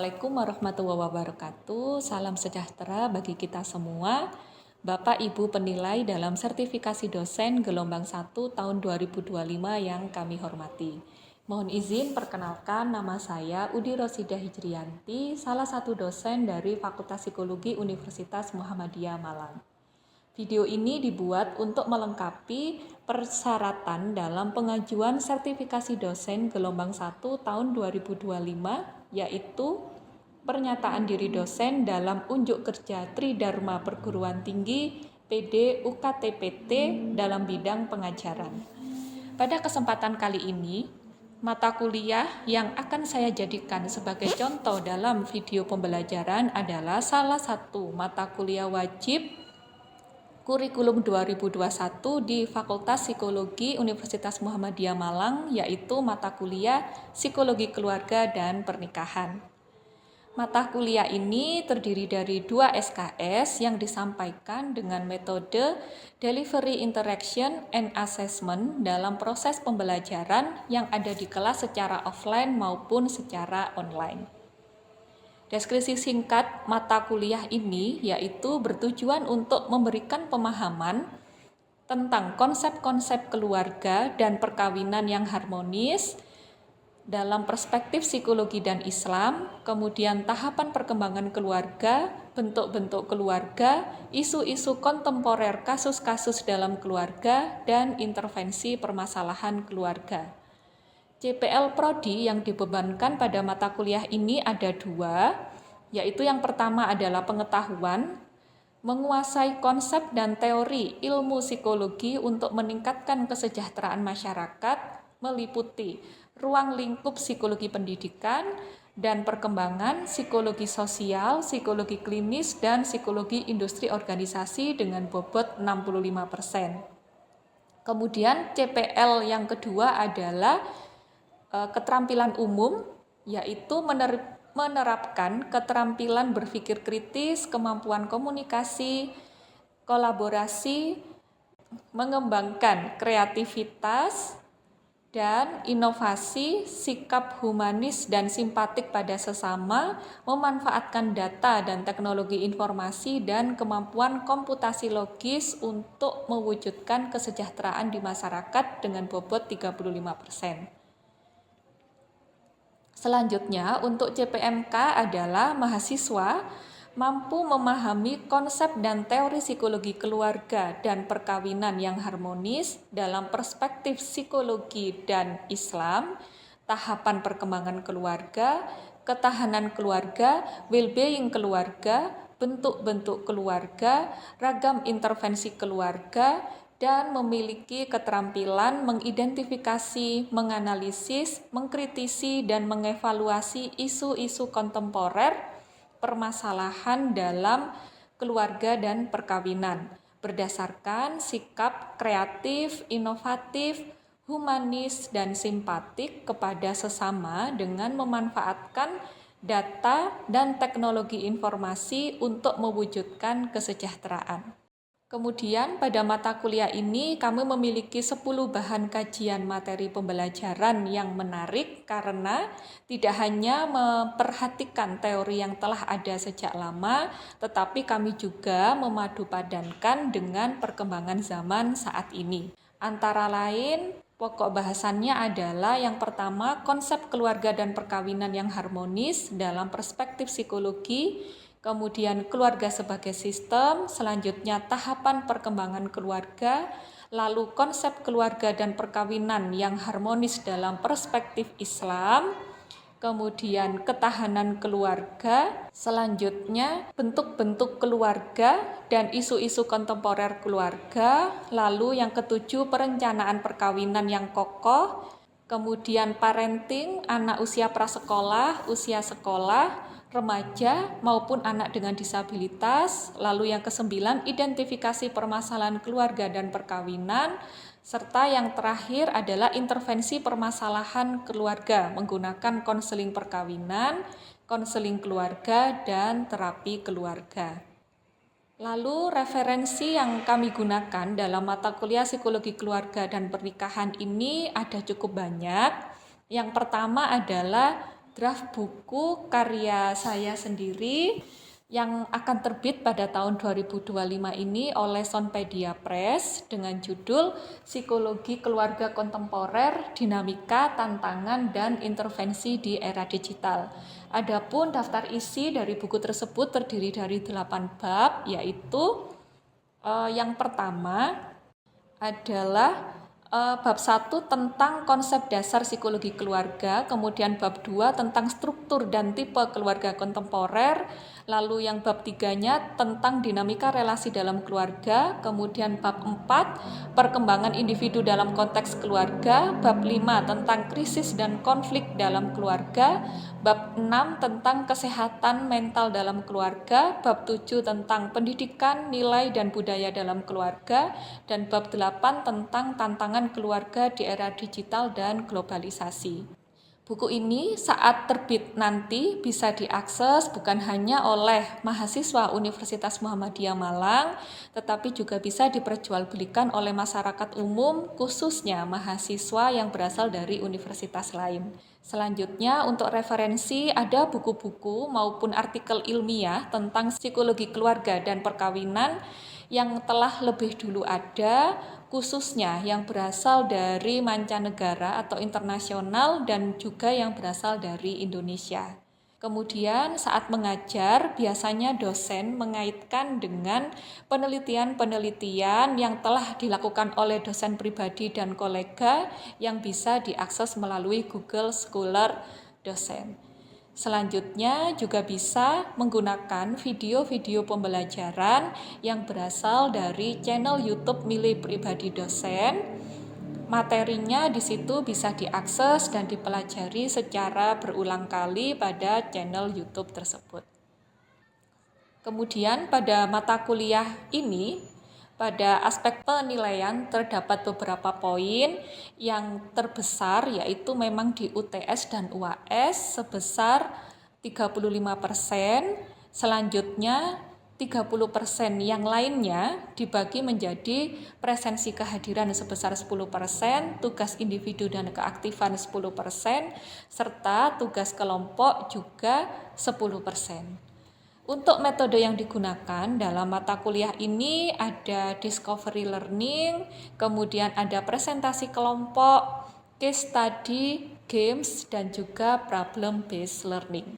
Assalamualaikum warahmatullahi wabarakatuh. Salam sejahtera bagi kita semua. Bapak Ibu penilai dalam sertifikasi dosen gelombang 1 tahun 2025 yang kami hormati. Mohon izin perkenalkan, nama saya Udi Rosidah Hijrianti, salah satu dosen dari Fakultas Psikologi Universitas Muhammadiyah Malang. Video ini dibuat untuk melengkapi persyaratan dalam pengajuan sertifikasi dosen gelombang 1 tahun 2025, yaitu pernyataan diri dosen dalam unjuk kerja Tridharma Perguruan Tinggi PD UKT-PT dalam bidang pengajaran. Pada kesempatan kali ini, mata kuliah yang akan saya jadikan sebagai contoh dalam video pembelajaran adalah salah satu mata kuliah wajib Kurikulum 2021 di Fakultas Psikologi Universitas Muhammadiyah Malang, yaitu mata kuliah Psikologi Keluarga dan Pernikahan. Mata kuliah ini terdiri dari 2 SKS yang disampaikan dengan metode Delivery Interaction and Assessment dalam proses pembelajaran yang ada di kelas secara offline maupun secara online. Deskripsi singkat mata kuliah ini yaitu bertujuan untuk memberikan pemahaman tentang konsep-konsep keluarga dan perkawinan yang harmonis dalam perspektif psikologi dan Islam, kemudian tahapan perkembangan keluarga, bentuk-bentuk keluarga, isu-isu kontemporer kasus-kasus dalam keluarga, dan intervensi permasalahan keluarga. CPL Prodi yang dibebankan pada mata kuliah ini ada 2, yaitu yang pertama adalah pengetahuan, menguasai konsep dan teori ilmu psikologi untuk meningkatkan kesejahteraan masyarakat, meliputi ruang lingkup psikologi pendidikan dan perkembangan, psikologi sosial, psikologi klinis, dan psikologi industri organisasi dengan bobot 65%. Kemudian CPL yang kedua adalah keterampilan umum, yaitu menerapkan keterampilan berpikir kritis, kemampuan komunikasi, kolaborasi, mengembangkan kreativitas dan inovasi, sikap humanis dan simpatik pada sesama, memanfaatkan data dan teknologi informasi, dan kemampuan komputasi logis untuk mewujudkan kesejahteraan di masyarakat dengan bobot 35%. Selanjutnya, untuk CPMK adalah mahasiswa mampu memahami konsep dan teori psikologi keluarga dan perkawinan yang harmonis dalam perspektif psikologi dan Islam, tahapan perkembangan keluarga, ketahanan keluarga, well-being keluarga, bentuk-bentuk keluarga, ragam intervensi keluarga, dan memiliki keterampilan mengidentifikasi, menganalisis, mengkritisi, dan mengevaluasi isu-isu kontemporer, permasalahan dalam keluarga dan perkawinan, berdasarkan sikap kreatif, inovatif, humanis, dan simpatik kepada sesama dengan memanfaatkan data dan teknologi informasi untuk mewujudkan kesejahteraan. Kemudian pada mata kuliah ini kami memiliki 10 bahan kajian materi pembelajaran yang menarik karena tidak hanya memperhatikan teori yang telah ada sejak lama, tetapi kami juga memadupadankan dengan perkembangan zaman saat ini. Antara lain, pokok bahasannya adalah yang pertama, konsep keluarga dan perkawinan yang harmonis dalam perspektif psikologi, kemudian keluarga sebagai sistem, selanjutnya tahapan perkembangan keluarga, lalu konsep keluarga dan perkawinan yang harmonis dalam perspektif Islam, kemudian ketahanan keluarga, selanjutnya bentuk-bentuk keluarga dan isu-isu kontemporer keluarga, lalu yang ketujuh perencanaan perkawinan yang kokoh, kemudian parenting, anak usia prasekolah, usia sekolah, remaja maupun anak dengan disabilitas, lalu yang ke-9 identifikasi permasalahan keluarga dan perkawinan, serta yang terakhir adalah intervensi permasalahan keluarga menggunakan konseling perkawinan, konseling keluarga, dan terapi keluarga. Lalu referensi yang kami gunakan dalam mata kuliah psikologi keluarga dan pernikahan ini ada cukup banyak. Yang pertama adalah draft buku karya saya sendiri yang akan terbit pada tahun 2025 ini oleh Sonpedia Press dengan judul Psikologi Keluarga Kontemporer, Dinamika, Tantangan, dan Intervensi di Era Digital. Adapun daftar isi dari buku tersebut terdiri dari 8 bab, yaitu yang pertama adalah bab 1 tentang konsep dasar psikologi keluarga, kemudian bab 2 tentang struktur dan tipe keluarga kontemporer, lalu yang bab 3-nya tentang dinamika relasi dalam keluarga, kemudian bab 4 perkembangan individu dalam konteks keluarga, bab 5 tentang krisis dan konflik dalam keluarga, bab 6 tentang kesehatan mental dalam keluarga, bab 7 tentang pendidikan, nilai dan budaya dalam keluarga, dan bab 8 tentang tantangan keluarga di era digital dan globalisasi. Buku ini saat terbit nanti bisa diakses bukan hanya oleh mahasiswa Universitas Muhammadiyah Malang, tetapi juga bisa diperjualbelikan oleh masyarakat umum, khususnya mahasiswa yang berasal dari universitas lain. Selanjutnya, untuk referensi ada buku-buku maupun artikel ilmiah tentang psikologi keluarga dan perkawinan yang telah lebih dulu ada, khususnya yang berasal dari mancanegara atau internasional dan juga yang berasal dari Indonesia. Kemudian saat mengajar, biasanya dosen mengaitkan dengan penelitian-penelitian yang telah dilakukan oleh dosen pribadi dan kolega yang bisa diakses melalui Google Scholar dosen. Selanjutnya juga bisa menggunakan video-video pembelajaran yang berasal dari channel YouTube milik pribadi dosen. Materinya di situ bisa diakses dan dipelajari secara berulang kali pada channel YouTube tersebut. Kemudian pada mata kuliah ini, pada aspek penilaian terdapat beberapa poin yang terbesar, yaitu memang di UTS dan UAS sebesar 35%, selanjutnya 30% yang lainnya dibagi menjadi presensi kehadiran sebesar 10%, tugas individu dan keaktifan 10%, serta tugas kelompok juga 10%. Untuk metode yang digunakan dalam mata kuliah ini ada discovery learning, kemudian ada presentasi kelompok, case study, games, dan juga problem based learning.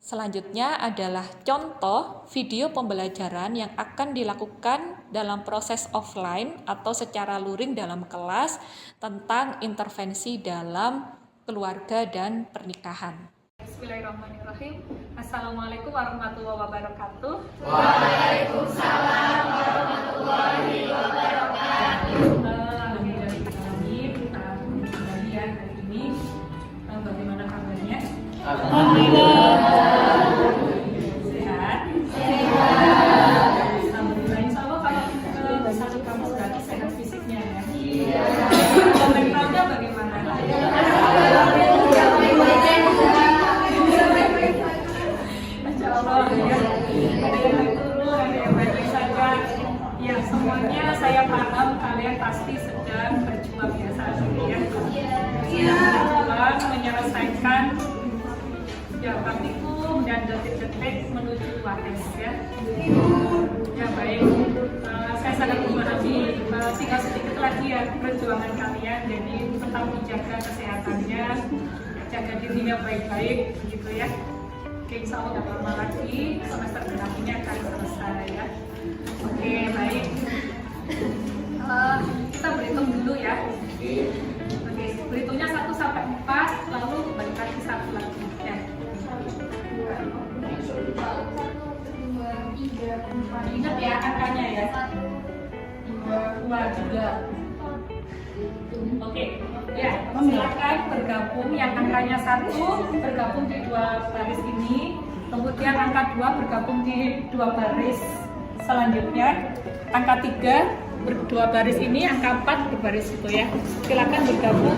Selanjutnya adalah contoh video pembelajaran yang akan dilakukan dalam proses offline atau secara luring dalam kelas tentang intervensi dalam keluarga dan pernikahan. Bismillahirrahmanirrahim. Assalamualaikum warahmatullahi wabarakatuh. Waalaikumsalam warahmatullahi wabarakatuh. Kita kembali ya hari ini. Bagaimana kabarnya? Alhamdulillah. Sehat? Alhamdulillah. Insya Allah kalau satu kamu berarti sehat fisiknya ya. Iya. Mentalnya bagaimana? Ya, semuanya saya paham kalian pasti sedang berjuang ya saat ini ya. Berjuang menyelesaikan ya praktikum dan detik-detik menuju UAS ya. Ya baik, saya sangat memahami, tinggal sedikit lagi ya perjuangan kalian, jadi tetap dijaga kesehatannya, jaga dirinya baik-baik begitu ya. Oke, insya Allah tidak lama lagi semester genap ini akan selesai ya. Oke, baik. Kita berhitung dulu ya. Oke, berhitungnya 1 sampai 4, lalu balik lagi 1 lagi ya. 1, 2, 3, 4. Ingat ya angkanya ya. 2, 3. Oke, ya silakan bergabung. Yang angkanya 1 bergabung di 2 baris ini, kemudian angka 2 bergabung di 2 baris selanjutnya, angka 3 berdua baris ini, angka 4 berbaris itu ya. Silakan bergabung.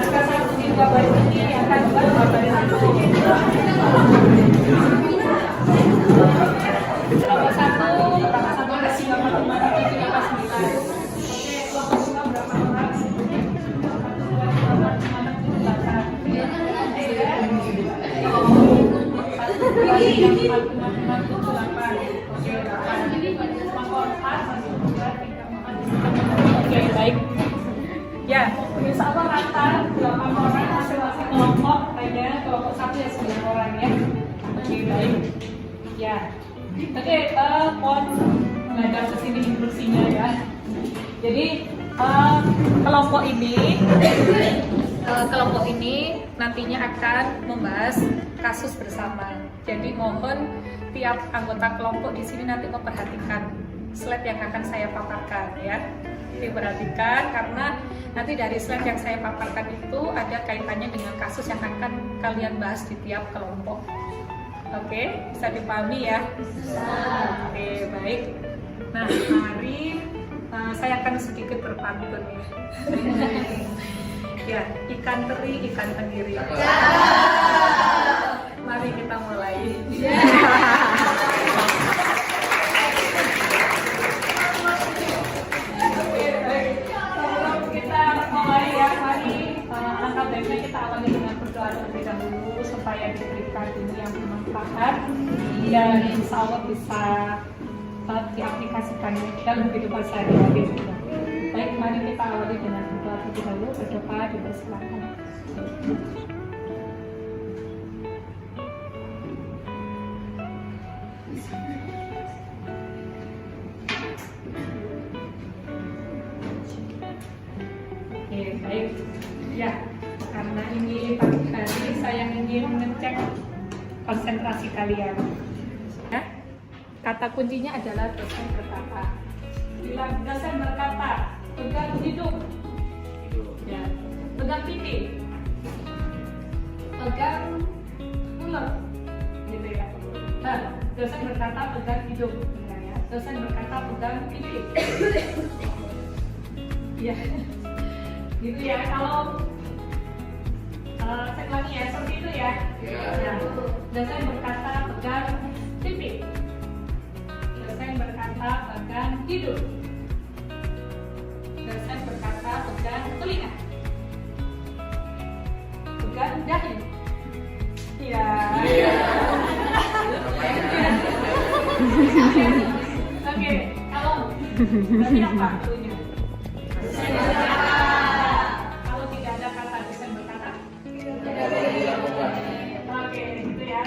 Angka 1 di 2 baris ini, angka 2 baris itu. Nomor 1 kasih nomor yang 4,78. Oke, 8. Kelompok 4 masih 2, 3, 4. Oke, baik. Ya, insya Allah rata 8 orang masing-masing kelompok, hanya kelompok 1 ya 9 orang ya. Oke, baik. Ya. Oke, mohon menghadap ke sini instruksinya ya. Jadi kelompok ini nantinya akan membahas kasus bersama. Jadi mohon tiap anggota kelompok di sini nanti memperhatikan slide yang akan saya paparkan ya. Diperhatikan karena nanti dari slide yang saya paparkan itu ada kaitannya dengan kasus yang akan kalian bahas di tiap kelompok. Oke, bisa dipahami ya? Oke, baik. Nah, mari saya akan sedikit berpantun ya. Ya, ikan teri, ikan tenggiri. Mari kita mulai. Baiknya kita awali dengan berdoa terlebih dahulu supaya diberikan ilmu yang bermanfaat dan insya Allah bisa diaplikasikan dalam kehidupan sehari-hari. Baik, mari kita awali dengan berdoa terlebih dahulu. Berdoa, dipersilakan. Oke, baik. Ya. Karena ini pagi hari saya ingin mengecek konsentrasi kalian. Ya? Kata kuncinya adalah dosen berkata. Bila dosen berkata, pegang hidung, ya, pegang pipi, pegang mulut, gitu ya. Nah, dosen berkata pegang hidung, ya. Dosen berkata pegang pipi. Ya, gitu ya. Kalau saya ulangi ya, seperti itu ya. Ya. Dosen berkata pegang pipi. Dosen berkata pegang hidung. Dosen berkata pegang telinga. Pegang dahi. Iya. Oke, kalau berarti apa dulunya? Kalau tidak ada kata dosen berkata. Oke, gitu ya.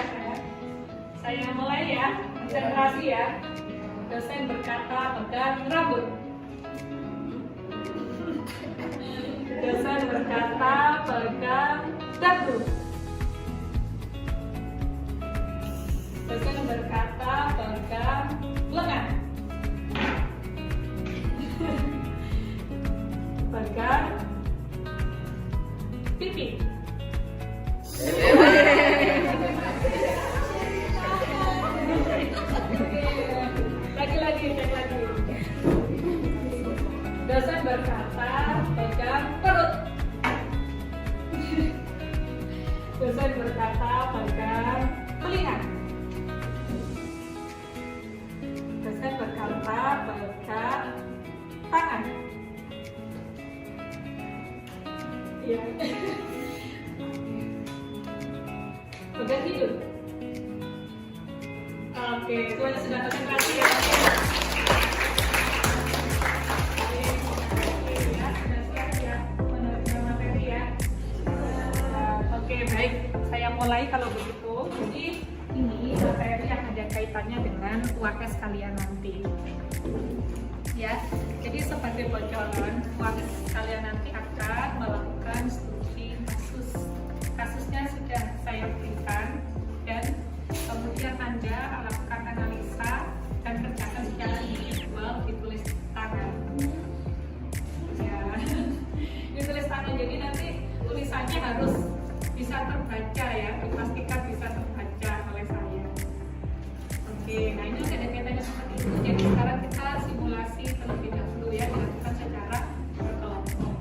Saya mulai ya, konsentrasi ya. Dosen berkata pegang rambut. Dosen berkata pegang dagu. Dosen berkata pegang lengan. Pegang pipi. Lagi. Dosen berkata pegang perut. Dosen berkata pegang telinga. Dosen berkata pegang tangan. Iya. Pegang hidung. Oke, semuanya sudah konsentrasi ya. Oke, baik. Saya mulai kalau begitu. Jadi ini materi yang ada kaitannya dengan UAS kalian nanti. Ya, jadi sebagai bocoran, UAS kalian nanti akan melakukan studi kasus. Kasusnya sudah saya berikan dan kemudian Anda lakukan analisa dan kerjakan secara individual, ditulis tangan. Ya, ditulis tangan. Jadi nanti tulisannya harus bisa terbaca ya, dipastikan bisa terbaca oleh saya. Oke, nah ini ada kaitannya seperti itu. Jadi sekarang kita simulasi terlebih dahulu ya, dilakukan secara berkelompok.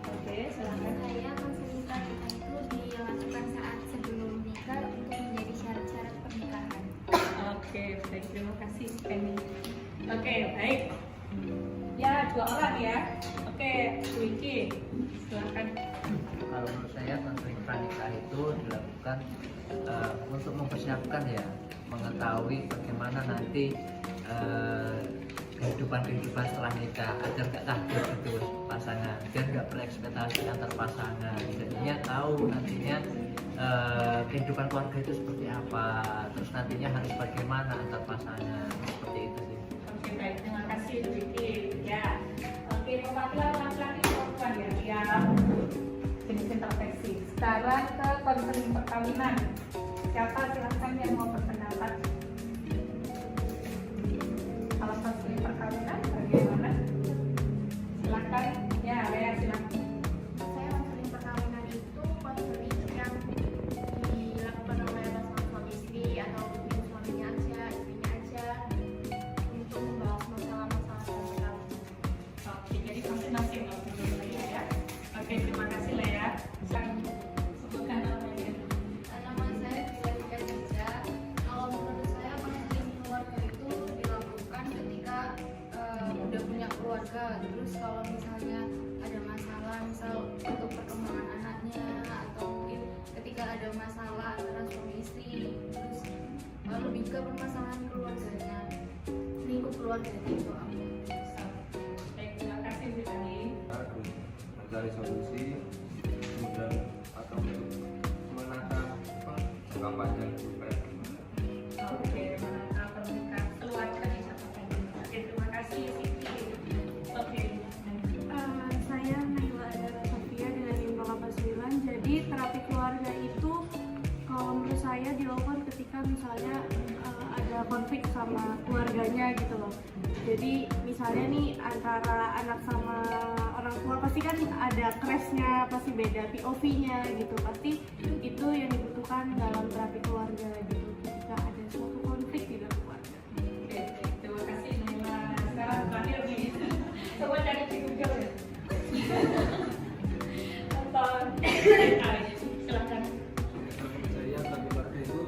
Oke, silakan. Saya konsentrasi itu dilakukan saat sebelum menikah untuk menjadi syarat-syarat pernikahan. Oke, baik, terima kasih Penny. Oke, baik. Ya, 2 orang ya. Oke, Wiki, silakan. Kalau menurut saya tentang pernikahan nikah itu dilakukan untuk mempersiapkan ya, mengetahui bagaimana nanti kehidupan setelah nikah, agar gak takut gitu pasangan, biar gak berekspektasi antar pasangan, jadinya tahu nantinya kehidupan keluarga itu seperti apa, terus nantinya harus bagaimana antar pasangan, seperti itu sih. Oke, baik, terima kasih Bu Vicky ya. Oke, perwakilan laki-laki perempuan ya yang jenis intervensi. Sekarang ke konseling perkawinan. Siapa silakan yang mau berpendapat? Kalau konseling perkawinan bagaimana? Silakan. Ya, Lea silakan. Saya konseling perkawinan itu konseling yang dilakukan oleh pasangan suami istri atau mungkin suaminya aja, istrinya aja untuk membahas masalah-masalah perkawinan. Oke, jadi masing-masing ya. Oke, terima kasih Lea. Sekarang sebutkan namanya. Nama saya Bila Jija. Kalau menurut saya konseling keluarga itu dilakukan ketika udah punya keluarga. Terus kalau misalnya ada masalah, misal untuk perkembangan anaknya atau mungkin ketika ada masalah antara suami istri, terus lebih ke permasalahan keluarganya, lingkup keluarganya itu apa? Baik, terima kasih Bu Tani. Mencari solusi kemudian atau untuk menata jangka panjang supaya gimana. Oke, menata pernikahan keluarga di satu tahun. Oke, terima kasih Siti. Oke. Saya Naila Adara Sofia dengan NIM 89. Jadi terapi keluarga itu kalau menurut saya dilakukan ketika misalnya ada konflik sama keluarganya gitu loh. Jadi misalnya nih antara anak sama orang tua pasti kan ada clash-nya, pasti beda POV-nya gitu. Pasti itu yang dibutuhkan dalam terapi keluarga gitu ketika ada suatu konflik di dalam keluarga. Oke, terima kasih Naila. Sekarang terakhir nih. Coba cari di Google ya. Atau silakan. Saya bagi keluarga itu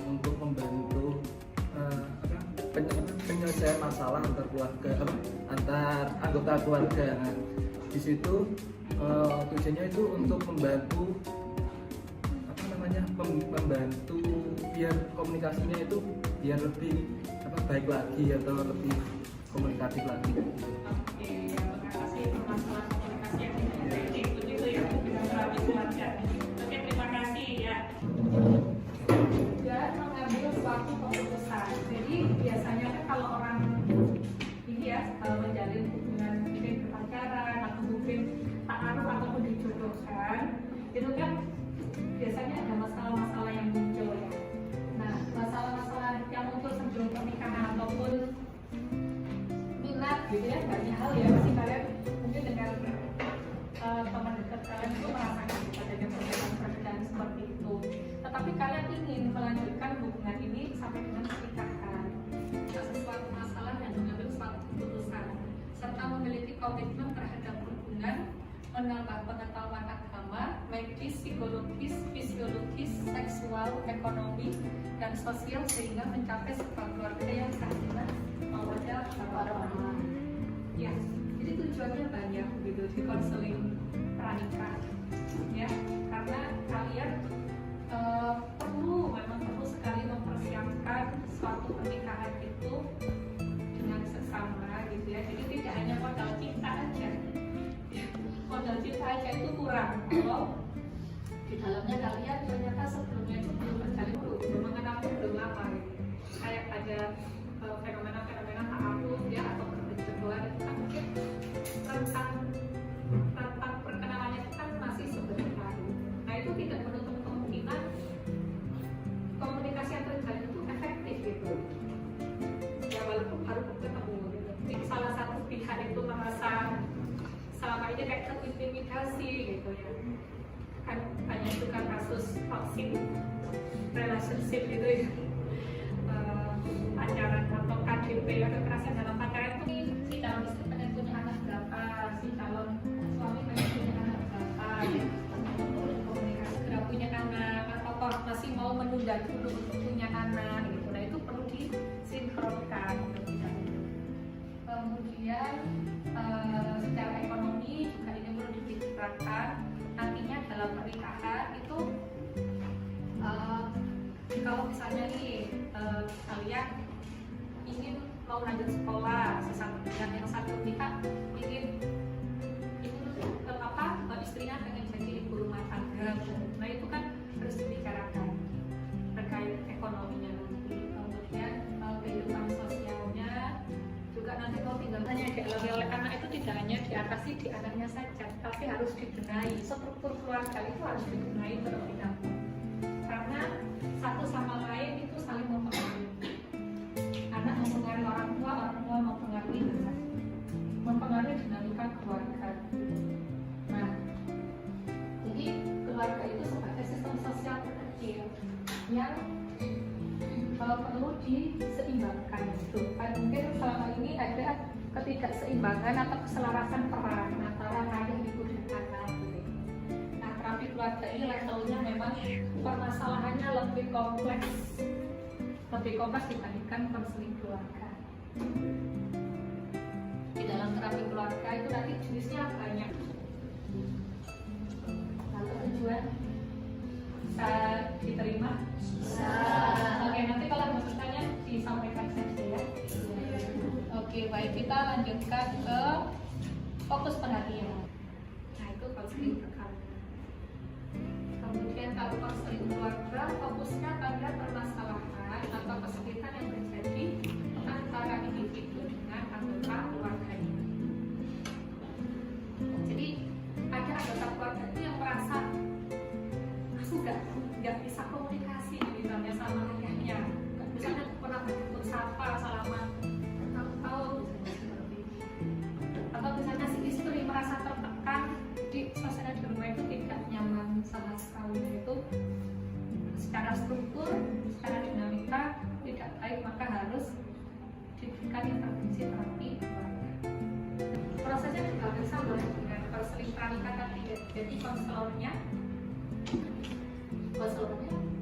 untuk membantu penyelesaian masalah antar keluarga, antar anggota keluarga. Nah, di situ tujuannya itu untuk membantu membantu biar komunikasinya itu biar lebih baik lagi atau lebih komunikatif lagi. Oke, terima kasih permasalahan komunikasi yang efektif begitu ya dengan terapi keluarga. Oke, terima kasih ya. Dan mengambil suatu keputusan. Jadi biasanya kan kalau orang ini ya menjalin hubungan mungkin berpacaran atau mungkin ta'aruf ataupun dijodohkan, itu kan biasanya ada masalah-masalah yang muncul ya. Nah, masalah-masalah yang muncul sebelum pernikahan ataupun minat gitu ya, banyak hal ya pasti kalian mungkin dengan teman dekat kalian itu merasakan adanya perbedaan seperti itu. Tetapi kalian ingin melanjutkan hubungan ini sampai dengan pernikahan, sesuatu masalah dan mengambil suatu keputusan, serta memiliki komitmen terhadap hubungan, menambah pengetahuan agama, medis, psikologis, fisiologis, seksual, ekonomi, dan sosial sehingga mencapai sebuah keluarga yang keadilan, mawaddah, warahmah. Ya, jadi tujuannya banyak gitu di konseling pernikahan, ya, karena kalian memang perlu sekali mempersiapkan suatu pernikahan itu dengan seksama gitu ya. Jadi tidak hanya modal cinta aja. Modal cinta aja itu kurang kalau di dalamnya kalian ternyata sebelumnya itu belum terjalin belum mengenal belum lama gitu. Kayak ada fenomena-fenomena ta'aruf ya atau perjodohan itu kan mungkin rentang perkenalannya itu kan masih sebentar. Nah itu tidak menutup kemungkinan komunikasi yang terjalin itu efektif gitu. Ya walaupun baru ketemu gitu. Jadi salah satu pihak itu merasa selama ini kayak terintimidasi gitu ya. Kan banyak juga kasus toxic relationship gitu ya. Pacaran atau KDP atau kekerasan dalam pacaran itu si calon istri pengen punya anak berapa, si calon suami pengen punya anak berapa, komunikasi segera punya anak atau masih mau menunda dulu untuk punya anak gitu. Nah itu perlu disinkronkan. Kemudian secara ekonomi juga ini perlu dipikirkan nantinya dalam dalam pernikahan itu kalau misalnya nih kalian ingin mau lanjut sekolah, yang satu pihak ingin istrinya pengen jadi ibu rumah tangga, nah itu kan harus dibicarakan terkait ekonominya nanti, kemudian kehidupan sosialnya juga nanti kalau tinggalnya dialami oleh anak itu tidak hanya diatasi di anaknya saja, tapi harus dibenahi, struktur keluarga itu harus dibenahi terlebih dahulu karena satu sama lain itu saling mempengaruhi. Anak mempengaruhi orang tua mempengaruhi anak, mempengaruhi dinamika keluarga. Nah, jadi keluarga itu sebagai sistem sosial terkecil yang perlu diseimbangkan. Mungkin selama ini ada ketidakseimbangan atau keselarasan peran antara ayah, ibu, dan anak. Nah, terapi keluarga ini levelnya memang permasalahannya lebih kompleks dibandingkan konseling keluarga. Di dalam terapi keluarga itu nanti jenisnya banyak. Lalu tujuan bisa diterima? Bisa. Oke, nanti kalau ada pertanyaan disampaikan saja ya. Oke, baik, kita lanjutkan ke fokus perhatian. Nah, itu konseling perkawinan. Kemudian kalau konseling keluarga, fokusnya pada permasalahan atau kesulitan yang terjadi antara individu dengan anggota keluarganya. Jadi ada anggota keluarga itu yang merasa sudah nggak bisa komunikasi misalnya sama ayahnya, misalnya pernah berjemput sapa, salaman, atau misalnya si istri merasa tertekan di suasana di rumah itu tidak nyaman sama sekali, itu secara struktur, secara dinamika tidak baik, maka harus diberikan intervensi terapi keluarga. Prosesnya juga hampir sama dengan konseling pranikah tadi. Jadi konselornya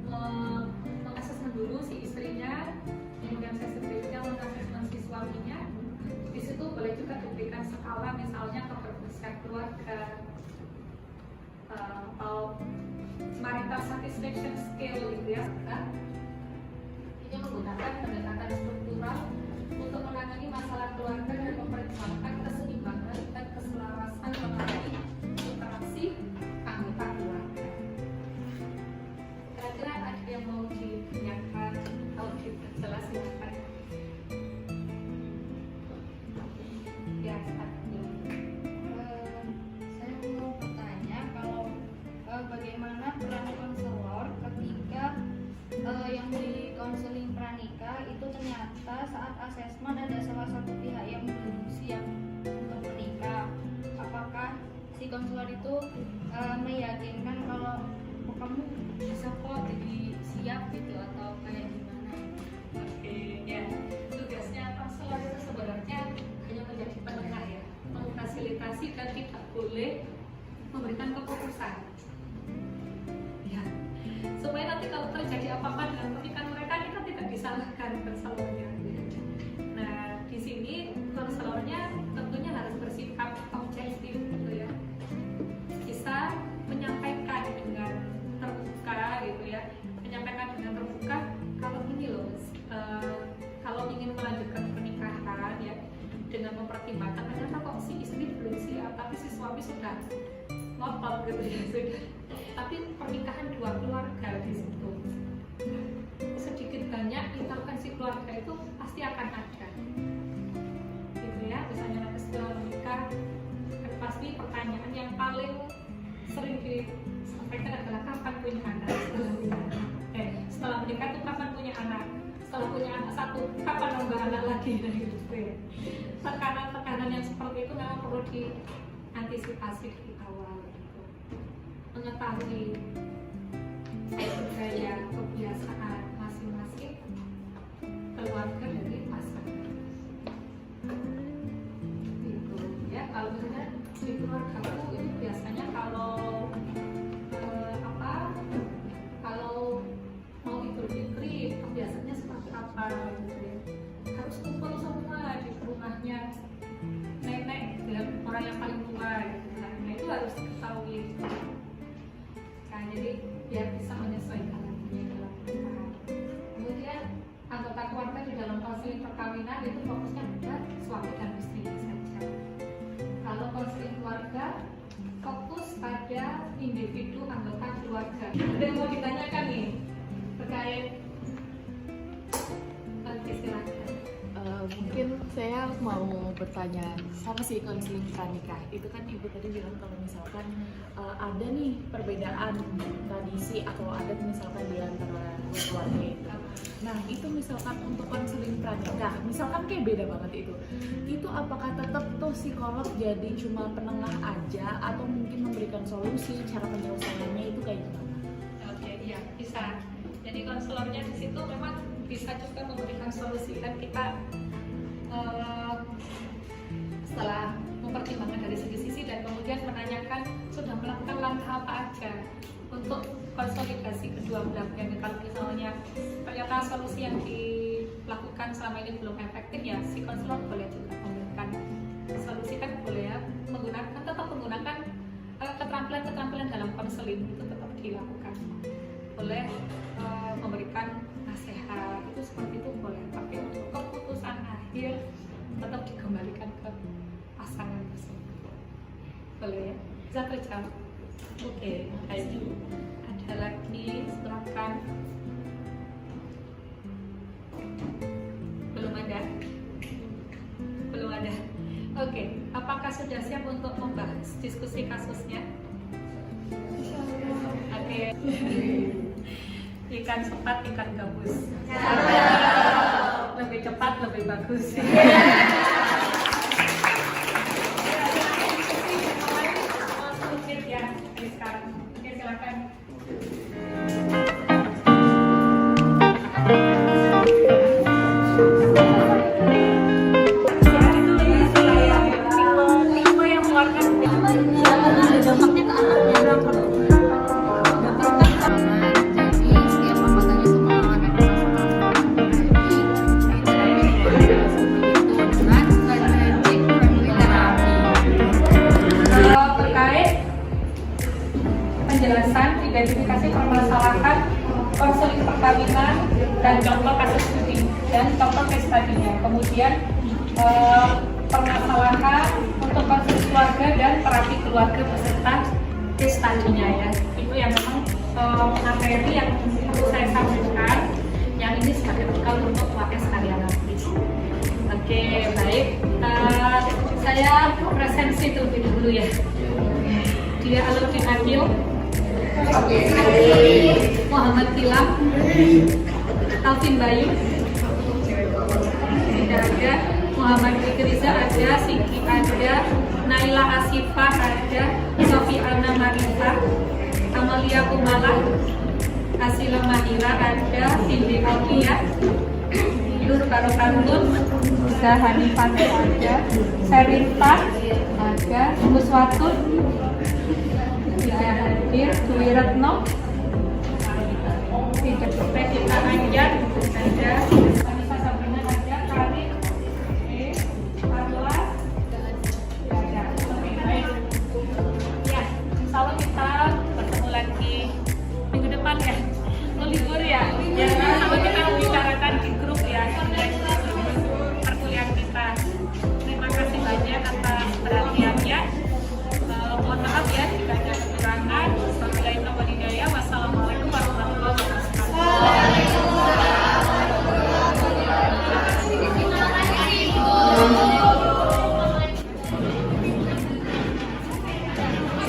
mengasesmen dulu si istrinya, kemudian sensitifnya mengasesmen si suaminya. Di situ boleh juga diberikan skala misalnya keberhasilan keluarga atau marital satisfaction scale gitu ya. Ini menggunakan pendekatan struktural untuk menangani masalah keluarga dan memperjuangkan keseimbangan dan keselarasan mengenai interaksi anggota keluarga. Kira-kira ada yang mau ditanyakan atau diperjelas silakan. Ya, Saya mau bertanya kalau bagaimana peran konselor ketika yang di konseling pranikah itu ternyata saat asesmen ada salah satu pihak yang belum siap untuk menikah. Apakah si konselor itu meyakinkan kalau kamu bisa kok jadi siap gitu atau kayak gimana? oke, ya. Tugasnya konselor itu sebenarnya hanya menjadi penengah ya, memfasilitasi dan tidak boleh memberikan keputusan. Ya, supaya nanti kalau terjadi apa-apa dengan pernikahan mereka, kita tidak disalahkan konselornya. Nah, di sini konselornya tentunya harus bersikap objektif gitu ya, bisa menyampaikan dengan terbuka gitu ya, menyampaikan dengan terbuka kalau ini loh, kalau ingin melanjutkan pernikahan ya dengan mempertimbangkan ternyata kok si istri belum siap tapi si suami sudah ngotot gitu ya, sudah. Tapi pernikahan dua keluarga di situ sedikit banyak intervensi keluarga itu pasti akan ada gitu ya. Misalnya nanti setelah menikah pasti pertanyaan yang paling sering disampaikan adalah kapan punya anak. Setelah menikah itu kapan punya anak, setelah punya anak satu kapan nambah anak lagi gitu ya. Tekanan-tekanan yang seperti itu memang perlu diantisipasi di awal gitu. Mengetahui budaya kebiasaan masing-masing keluarga dari pasangan gitu ya. Kalau misalnya di keluargaku itu biasanya kalau mau Idul Fitri biasanya seperti apa gitu ya, harus kumpul semua di rumahnya nenek gitu ya, orang yang paling tua gitu. Nah itu harus diketahui. Saya mau bertanya sama si konseling pranikah. Itu kan Ibu tadi bilang kalau misalkan ada nih perbedaan tradisi atau adat misalkan di antara keluarga itu. Nah, itu misalkan untuk konseling pranikah, misalkan kayak beda banget itu. Itu apakah tetap tuh psikolog jadi cuma penengah aja atau mungkin memberikan solusi, cara penyelesaiannya itu kayak gimana? Oke, iya bisa. Jadi konselornya di situ memang bisa juga memberikan solusi, dan kita setelah mempertimbangkan dari segi sisi dan kemudian menanyakan sudah melakukan langkah apa aja untuk konsolidasi kedua belah pihak. Kalau misalnya ternyata solusi yang dilakukan selama ini belum efektif, ya si konselor boleh juga memberikan solusi, kan boleh ya, tetap menggunakan keterampilan dalam konseling itu tetap dilakukan, boleh memberikan nasihat itu seperti itu boleh, tapi untuk keputusan akhir tetap dikembalikan ke pasangan tersebut, boleh ya, bisa terjawab. Oke, baik. Ada lagi, silakan. Belum ada? Belum ada. Oke, apakah sudah siap untuk membahas diskusi kasusnya? Oke. Ikan cepat, ikan gabus. Lebih cepat, lebih bagus. Ya, sekarang. Oke, silakan. Penjelasan, identifikasi permasalahan, konseling perkawinan, dan contoh kasus studi dan contoh case study-nya. Kemudian permasalahan untuk konseling keluarga dan terapi keluarga beserta case study-nya ya. Itu yang memang materi yang perlu saya sampaikan. Yang ini sebagai bekal untuk keluarga sekalian nanti. Oke, baik. Saya presensi terlebih dulu ya. Dia Aludin Adil, Muhammad Tilam, Alvin Bayu, tidak ada, Muhammad Fikriza ada, Siki ada, Naila Asifah ada, Sofiana Marifa, Amalia Kumala, Asila Mahira ada, Cindy Aulia, Nur Barokatun, Hanifah ada, Serinta ada, Muswatun tidak hadir, Dwi Retno tidak, Pevita Anjar ada, Anissa Sabrina ada, Karin Arla tidak ada. Oke, baik ya, insya Allah kita bertemu lagi minggu depan ya, libur ya, sama kita membicarakan di grup ya perkuliahan kita. Terima kasih banyak atas perhatiannya. Mohon maaf ya jika ada kekurangan. Wassalamualaikum warahmatullahi wabarakatuh.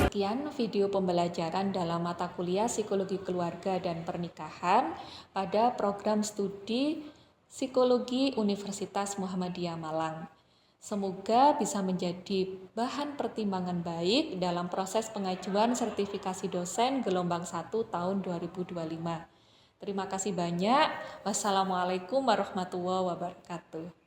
Sekian video pembelajaran dalam mata kuliah Psikologi Keluarga dan Pernikahan pada program studi Psikologi Universitas Muhammadiyah Malang. Semoga bisa menjadi bahan pertimbangan baik dalam proses pengajuan sertifikasi dosen gelombang 1 tahun 2025. Terima kasih banyak. Wassalamualaikum warahmatullahi wabarakatuh.